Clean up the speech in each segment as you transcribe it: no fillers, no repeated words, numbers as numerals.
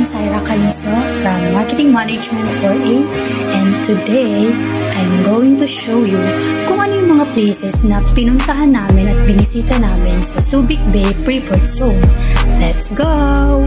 Syra Calizo from Marketing Management 4A, and today I'm going to show you kung ano yung mga places na pinuntahan namin at binisita namin sa Subic Bay Freeport Zone. Let's go!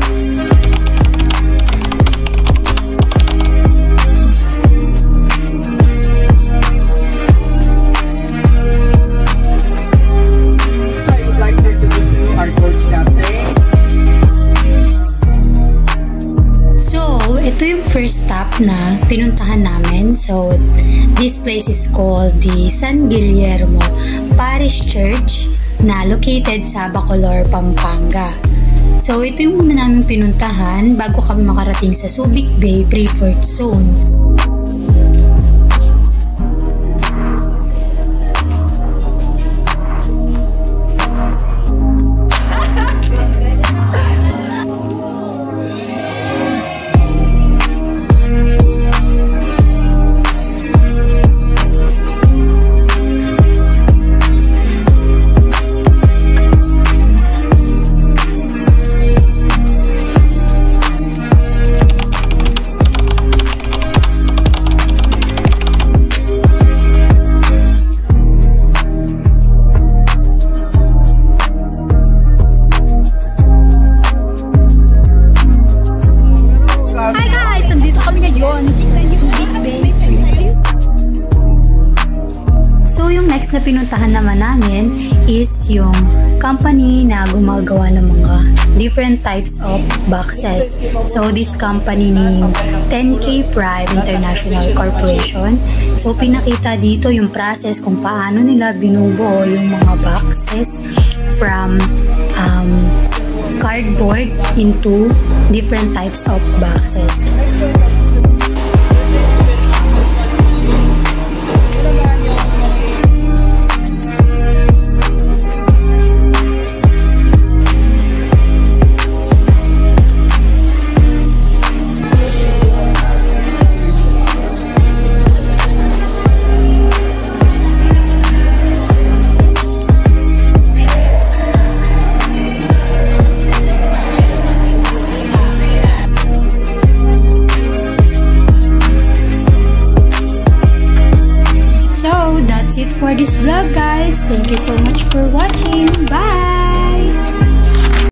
Ito yung first stop na pinuntahan namin. So, this place is called the San Guillermo Parish Church na located sa Bacolor, Pampanga. So, ito yung muna namin pinuntahan bago kami makarating sa Subic Bay Freeport Zone. So, yung next na pinuntahan naman namin is yung company na gumagawa ng mga different types of boxes. So, this company named 10K Prime International Corporation. So, pinakita dito yung process kung paano nila binubuo yung mga boxes from cardboard into different types of boxes. That's it for this vlog, guys. Thank you so much for watching. Bye!